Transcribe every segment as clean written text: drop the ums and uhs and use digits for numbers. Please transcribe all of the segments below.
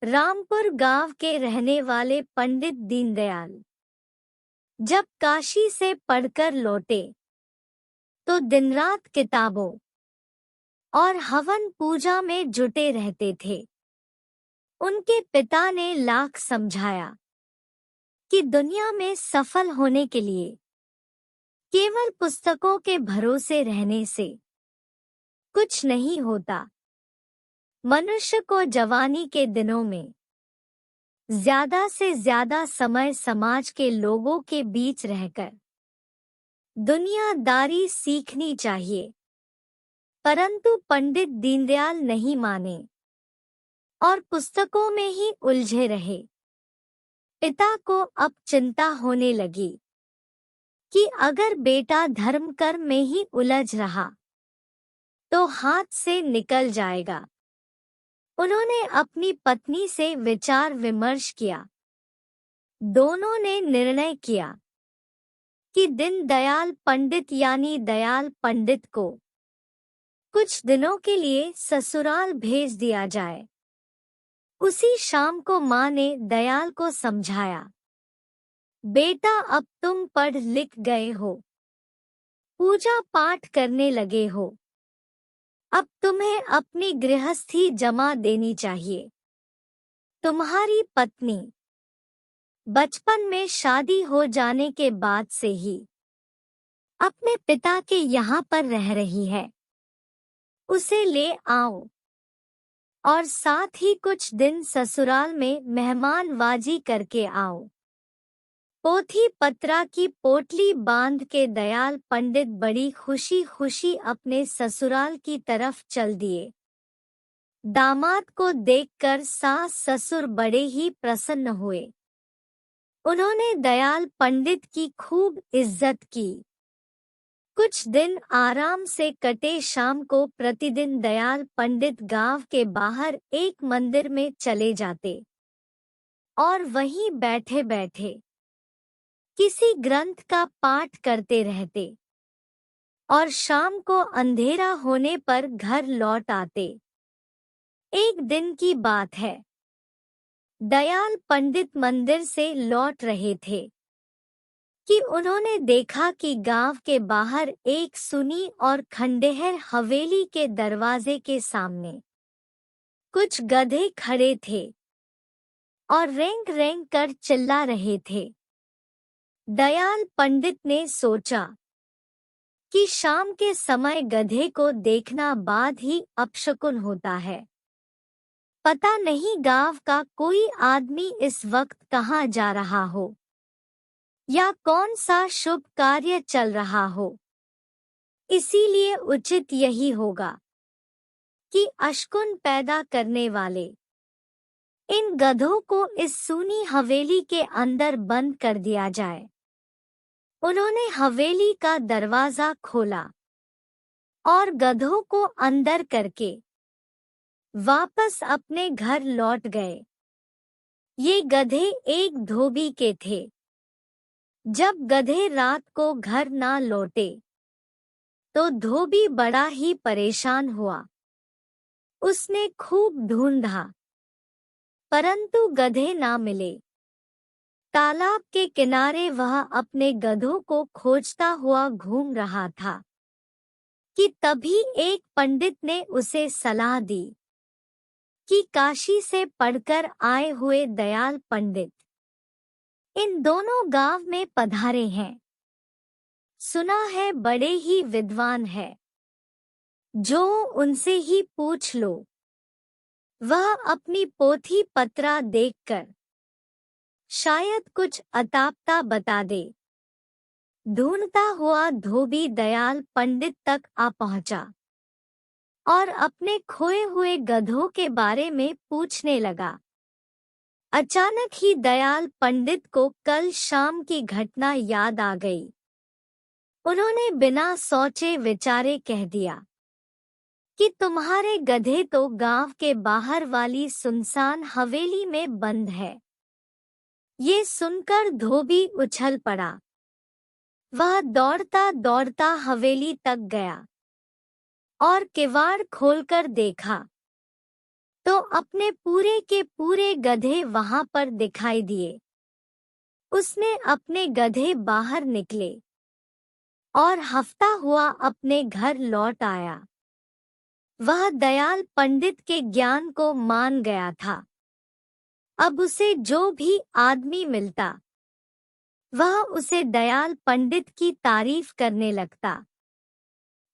रामपुर गांव के रहने वाले पंडित दीनदयाल जब काशी से पढ़कर लौटे तो दिन रात किताबों और हवन पूजा में जुटे रहते थे। उनके पिता ने लाख समझाया कि दुनिया में सफल होने के लिए केवल पुस्तकों के भरोसे रहने से कुछ नहीं होता। मनुष्य को जवानी के दिनों में ज्यादा से ज्यादा समय समाज के लोगों के बीच रहकर दुनियादारी सीखनी चाहिए। परंतु पंडित दीनदयाल नहीं माने और पुस्तकों में ही उलझे रहे। पिता को अब चिंता होने लगी कि अगर बेटा धर्म कर्म में ही उलझ रहा तो हाथ से निकल जाएगा। उन्होंने अपनी पत्नी से विचार विमर्श किया। दोनों ने निर्णय किया कि दीनदयाल पंडित यानी दयाल पंडित को कुछ दिनों के लिए ससुराल भेज दिया जाए। उसी शाम को मां ने दयाल को समझाया, बेटा अब तुम पढ़ लिख गए हो, पूजा पाठ करने लगे हो, अब तुम्हें अपनी गृहस्थी जमा देनी चाहिए। तुम्हारी पत्नी बचपन में शादी हो जाने के बाद से ही अपने पिता के यहाँ पर रह रही है, उसे ले आओ और साथ ही कुछ दिन ससुराल में मेहमानबाजी करके आओ। पोथी पत्रा की पोटली बांध के दयाल पंडित बड़ी खुशी खुशी अपने ससुराल की तरफ चल दिए। दामाद को देखकर सास ससुर बड़े ही प्रसन्न हुए। उन्होंने दयाल पंडित की खूब इज्जत की। कुछ दिन आराम से कटे। शाम को प्रतिदिन दयाल पंडित गांव के बाहर एक मंदिर में चले जाते और वहीं बैठे बैठे किसी ग्रंथ का पाठ करते रहते और शाम को अंधेरा होने पर घर लौट आते। एक दिन की बात है, दयाल पंडित मंदिर से लौट रहे थे कि उन्होंने देखा कि गांव के बाहर एक सुनी और खंडहर हवेली के दरवाजे के सामने कुछ गधे खड़े थे और रेंग रेंग कर चिल्ला रहे थे। दयाल पंडित ने सोचा कि शाम के समय गधे को देखना बाद ही अपशकुन होता है। पता नहीं गांव का कोई आदमी इस वक्त कहाँ जा रहा हो या कौन सा शुभ कार्य चल रहा हो। इसीलिए उचित यही होगा कि अशकुन पैदा करने वाले इन गधों को इस सूनी हवेली के अंदर बंद कर दिया जाए। उन्होंने हवेली का दरवाजा खोला और गधों को अंदर करके वापस अपने घर लौट गए। ये गधे एक धोबी के थे। जब गधे रात को घर ना लौटे तो धोबी बड़ा ही परेशान हुआ। उसने खूब ढूंढा परंतु गधे ना मिले। तालाब के किनारे वह अपने गधों को खोजता हुआ घूम रहा था कि तभी एक पंडित ने उसे सलाह दी कि काशी से पढ़कर आए हुए दयाल पंडित इन दोनों गांव में पधारे हैं। सुना है बड़े ही विद्वान है, जो उनसे ही पूछ लो। वह अपनी पोथी पत्रा देखकर शायद कुछ अतापता बता दे। ढूंढता हुआ धोबी दयाल पंडित तक आ पहुंचा और अपने खोए हुए गधों के बारे में पूछने लगा। अचानक ही दयाल पंडित को कल शाम की घटना याद आ गई। उन्होंने बिना सोचे विचारे कह दिया कि तुम्हारे गधे तो गांव के बाहर वाली सुनसान हवेली में बंद है। ये सुनकर धोबी उछल पड़ा। वह दौड़ता दौड़ता हवेली तक गया और किवाड़ खोलकर देखा तो अपने पूरे के पूरे गधे वहां पर दिखाई दिए। उसने अपने गधे बाहर निकले और हफ्ता हुआ अपने घर लौट आया। वह दयाल पंडित के ज्ञान को मान गया था। अब उसे जो भी आदमी मिलता वह उसे दयाल पंडित की तारीफ करने लगता।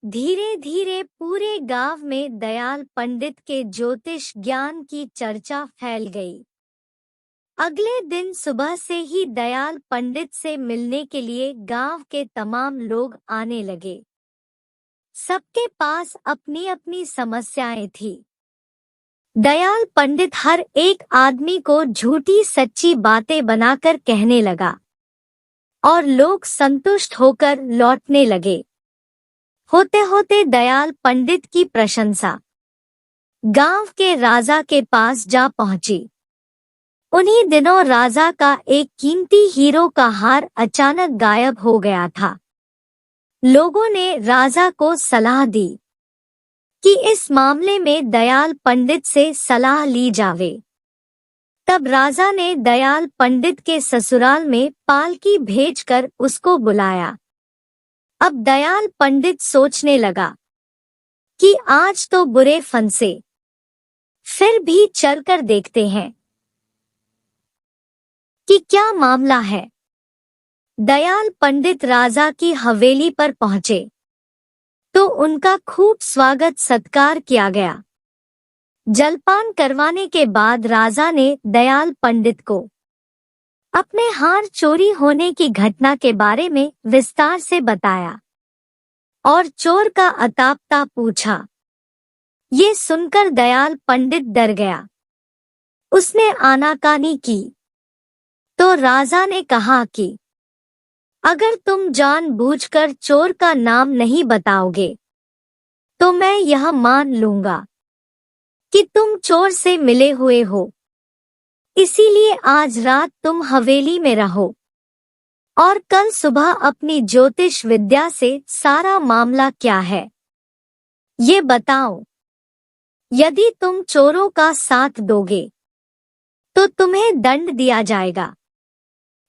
धीरे धीरे पूरे गांव में दयाल पंडित के ज्योतिष ज्ञान की चर्चा फैल गई। अगले दिन सुबह से ही दयाल पंडित से मिलने के लिए गांव के तमाम लोग आने लगे। सबके पास अपनी अपनी समस्याएं थी। दयाल पंडित हर एक आदमी को झूठी सच्ची बातें बनाकर कहने लगा और लोग संतुष्ट होकर लौटने लगे। होते होते दयाल पंडित की प्रशंसा गांव के राजा के पास जा पहुंची। उन्हीं दिनों राजा का एक कीमती हीरो का हार अचानक गायब हो गया था। लोगों ने राजा को सलाह दी कि इस मामले में दयाल पंडित से सलाह ली जावे। तब राजा ने दयाल पंडित के ससुराल में पालकी भेजकर उसको बुलाया। अब दयाल पंडित सोचने लगा कि आज तो बुरे फंसे, फिर भी चलकर देखते हैं कि क्या मामला है। दयाल पंडित राजा की हवेली पर पहुंचे तो उनका खूब स्वागत सत्कार किया गया। जलपान करवाने के बाद राजा ने दयाल पंडित को अपने हार चोरी होने की घटना के बारे में विस्तार से बताया और चोर का अतापता पूछा। ये सुनकर दयाल पंडित डर गया। उसने आनाकानी की तो राजा ने कहा कि अगर तुम जानबूझकर चोर का नाम नहीं बताओगे तो मैं यह मान लूंगा कि तुम चोर से मिले हुए हो। इसीलिए आज रात तुम हवेली में रहो और कल सुबह अपनी ज्योतिष विद्या से सारा मामला क्या है ये बताओ। यदि तुम चोरों का साथ दोगे तो तुम्हें दंड दिया जाएगा।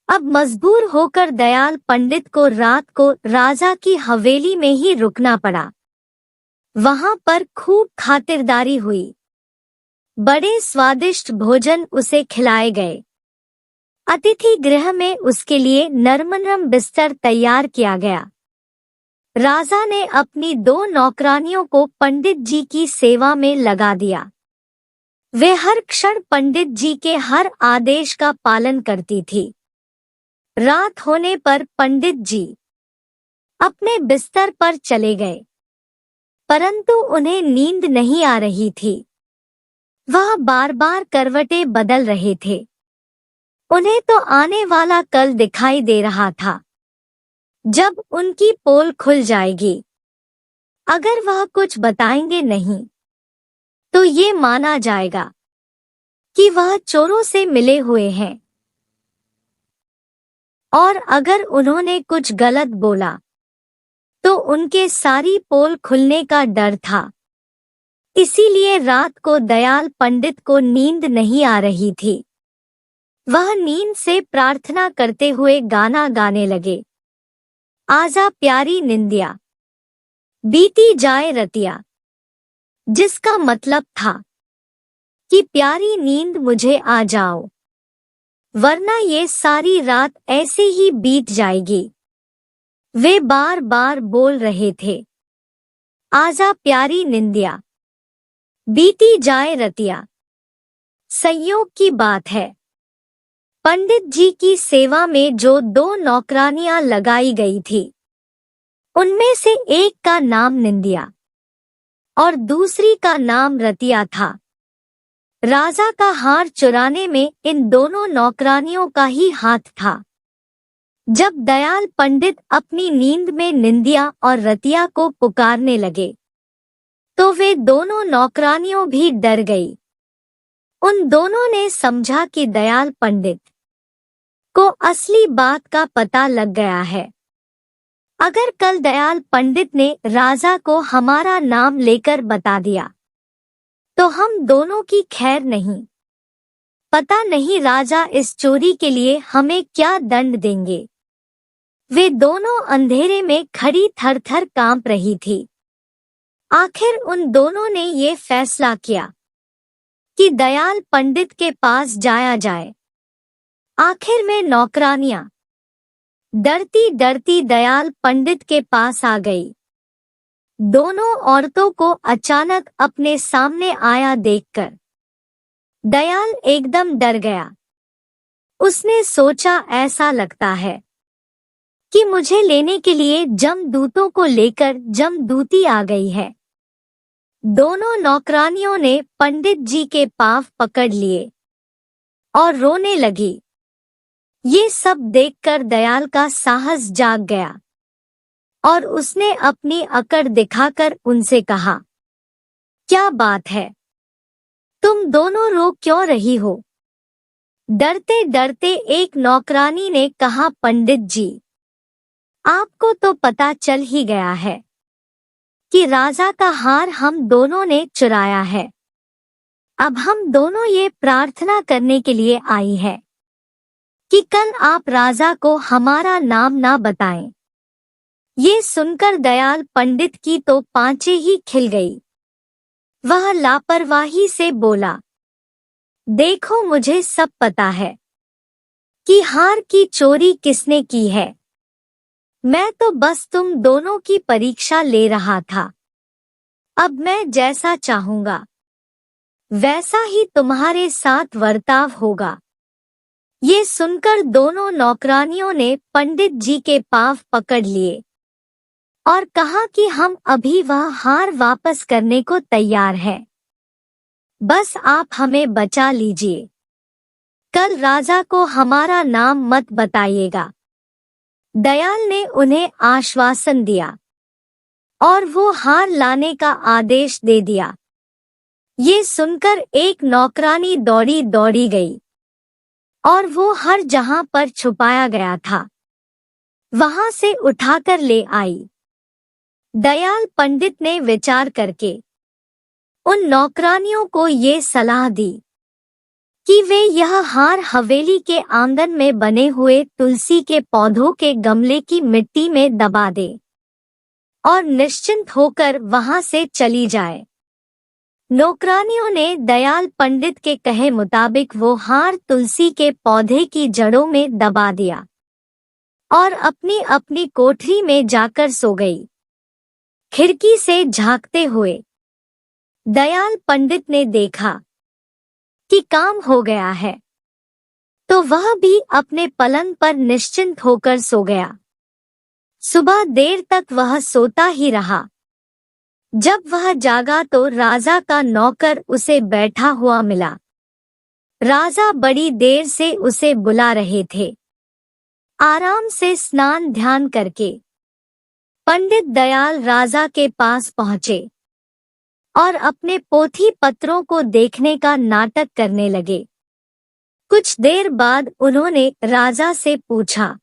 अब मजबूर होकर दयाल पंडित को रात को राजा की हवेली में ही रुकना पड़ा। वहां पर खूब खातिरदारी हुई। बड़े स्वादिष्ट भोजन उसे खिलाए गए। अतिथि गृह में उसके लिए नरम बिस्तर तैयार किया गया। राजा ने अपनी 2 नौकरानियों को पंडित जी की सेवा में लगा दिया। वे हर क्षण पंडित जी के हर आदेश का पालन करती थी। रात होने पर पंडित जी अपने बिस्तर पर चले गए, परंतु उन्हें नींद नहीं आ रही थी। वह बार बार करवटें बदल रहे थे। उन्हें तो आने वाला कल दिखाई दे रहा था, जब उनकी पोल खुल जाएगी। अगर वह कुछ बताएंगे नहीं तो ये माना जाएगा कि वह चोरों से मिले हुए हैं, और अगर उन्होंने कुछ गलत बोला तो उनके सारी पोल खुलने का डर था। इसीलिए रात को दयाल पंडित को नींद नहीं आ रही थी। वह नींद से प्रार्थना करते हुए गाना गाने लगे। आजा प्यारी निंदिया, बीती जाए रतिया, जिसका मतलब था कि प्यारी नींद मुझे आ जाओ, वरना ये सारी रात ऐसे ही बीत जाएगी। वे बार बार बोल रहे थे, आजा प्यारी निंदिया, बीती जाए रतिया। संयोग की बात है, पंडित जी की सेवा में जो 2 नौकरानियां लगाई गई थी, उनमें से एक का नाम निंदिया और दूसरी का नाम रतिया था। राजा का हार चुराने में इन दोनों नौकरानियों का ही हाथ था। जब दयाल पंडित अपनी नींद में निंदिया और रतिया को पुकारने लगे तो वे दोनों नौकरानियों भी डर गई। उन दोनों ने समझा कि दयाल पंडित को असली बात का पता लग गया है। अगर कल दयाल पंडित ने राजा को हमारा नाम लेकर बता दिया तो हम दोनों की खैर नहीं। पता नहीं राजा इस चोरी के लिए हमें क्या दंड देंगे। वे दोनों अंधेरे में खड़ी थर-थर कांप रही थी। आखिर उन दोनों ने ये फैसला किया कि दयाल पंडित के पास जाया जाए। आखिर में नौकरानियां डरती डरती दयाल पंडित के पास आ गई। दोनों औरतों को अचानक अपने सामने आया देखकर दयाल एकदम डर गया। उसने सोचा ऐसा लगता है कि मुझे लेने के लिए जमदूतों को लेकर जमदूती आ गई है। दोनों नौकरानियों ने पंडित जी के पांव पकड़ लिए और रोने लगी। ये सब देखकर दयाल का साहस जाग गया और उसने अपनी अकड़ दिखाकर उनसे कहा, क्या बात है, तुम दोनों रो क्यों रही हो? डरते डरते एक नौकरानी ने कहा, पंडित जी, आपको तो पता चल ही गया है कि राजा का हार हम दोनों ने चुराया है। अब हम दोनों ये प्रार्थना करने के लिए आई है कि कल आप राजा को हमारा नाम ना बताएं। ये सुनकर दयाल पंडित की तो पांचें ही खिल गई। वह लापरवाही से बोला, देखो मुझे सब पता है कि हार की चोरी किसने की है। मैं तो बस तुम दोनों की परीक्षा ले रहा था। अब मैं जैसा चाहूंगा वैसा ही तुम्हारे साथ वर्ताव होगा। ये सुनकर दोनों नौकरानियों ने पंडित जी के पांव पकड़ लिए और कहा कि हम अभी वह हार वापस करने को तैयार हैं। बस आप हमें बचा लीजिए। कल राजा को हमारा नाम मत बताइएगा। दयाल ने उन्हें आश्वासन दिया और वो हार लाने का आदेश दे दिया। ये सुनकर एक नौकरानी दौड़ी दौड़ी गई और वो हर जहां पर छुपाया गया था वहां से उठाकर ले आई। दयाल पंडित ने विचार करके उन नौकरानियों को ये सलाह दी कि वे यह हार हवेली के आंगन में बने हुए तुलसी के पौधों के गमले की मिट्टी में दबा दे और निश्चिंत होकर वहां से चली जाए। नौकरानियों ने दयाल पंडित के कहे मुताबिक वो हार तुलसी के पौधे की जड़ों में दबा दिया और अपनी अपनी कोठरी में जाकर सो गई। खिड़की से झांकते हुए दयाल पंडित ने देखा कि काम हो गया है, तो वह भी अपने पलंग पर निश्चिंत होकर सो गया। सुबह देर तक वह सोता ही रहा। जब वह जागा तो राजा का नौकर उसे बैठा हुआ मिला। राजा बड़ी देर से उसे बुला रहे थे। आराम से स्नान ध्यान करके पंडित दयाल राजा के पास पहुंचे और अपने पोथी पत्रों को देखने का नाटक करने लगे। कुछ देर बाद उन्होंने राजा से पूछा,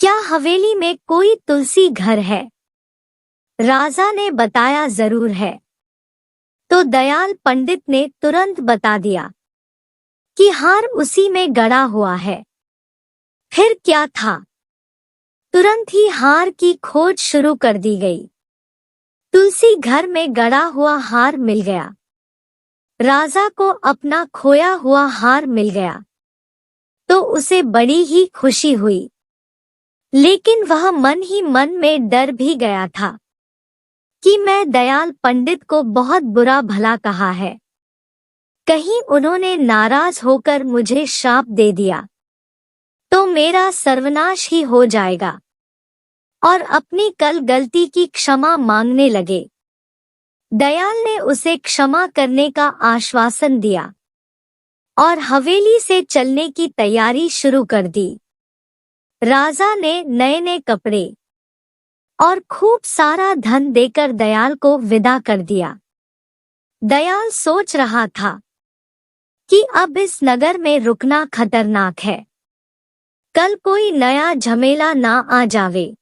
क्या हवेली में कोई तुलसी घर है? राजा ने बताया, जरूर है। तो दयाल पंडित ने तुरंत बता दिया कि हार उसी में गड़ा हुआ है। फिर क्या था, तुरंत ही हार की खोज शुरू कर दी गई। तुलसी घर में गड़ा हुआ हार मिल गया। राजा को अपना खोया हुआ हार मिल गया तो उसे बड़ी ही खुशी हुई, लेकिन वह मन ही मन में डर भी गया था कि मैं दयाल पंडित को बहुत बुरा भला कहा है, कहीं उन्होंने नाराज होकर मुझे श्राप दे दिया तो मेरा सर्वनाश ही हो जाएगा। और अपनी कल गलती की क्षमा मांगने लगे। दयाल ने उसे क्षमा करने का आश्वासन दिया और हवेली से चलने की तैयारी शुरू कर दी। राजा ने नए नए कपड़े और खूब सारा धन देकर दयाल को विदा कर दिया। दयाल सोच रहा था कि अब इस नगर में रुकना खतरनाक है, कल कोई नया झमेला ना आ जावे,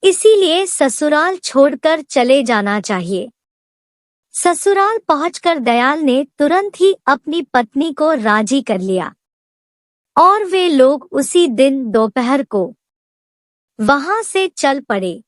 इसीलिए ससुराल छोड़कर चले जाना चाहिए। ससुराल पहुंचकर दयाल ने तुरंत ही अपनी पत्नी को राजी कर लिया और वे लोग उसी दिन दोपहर को वहां से चल पड़े।